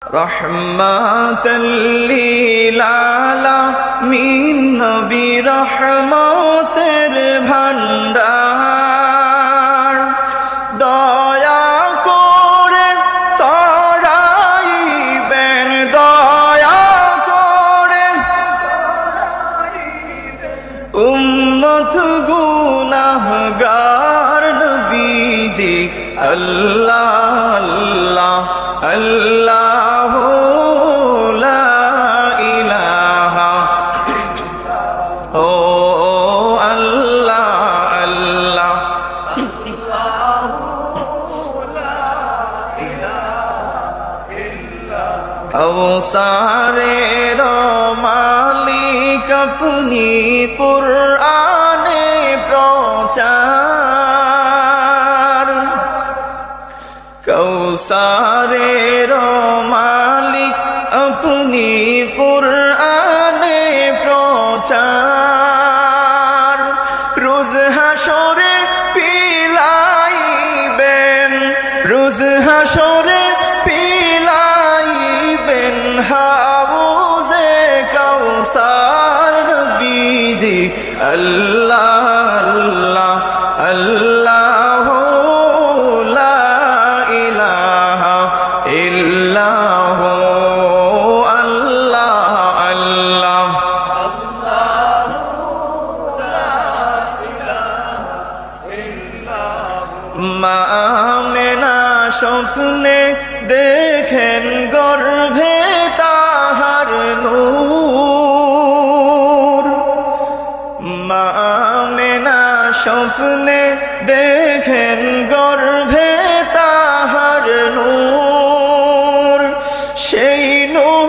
রহমাতাল লিল আলামিন নবী রহমতের ভান্ডার দয়া করে তরাইবেন দয়া করে উম্মত গুনাহগার নবীজি আল্লাহ আল্লাহ আল্লাহ লা ইলাহা ও আল্লাহ আল্লাহ কাউসারের মালিক আপনি কুরআনে প্রচার কৌসারের মালিক আপনি কুরআনে প্রচার রোজ হাসরে পিলাইবেন রোজ হাসরে পিলাইবেন হাউজে কৌসার নবীজি আল্লাহ আল্লাহ আল্লাহ লা ইলাহা ইল্লাহু আল্লাহ আল্লাহ মা আমেনা স্বপ্নে দেখেন গর্ভে তাহার নূর মা আমেনা স্বপ্নে দেখেন গর্ভে তাহার নূর সেই নূর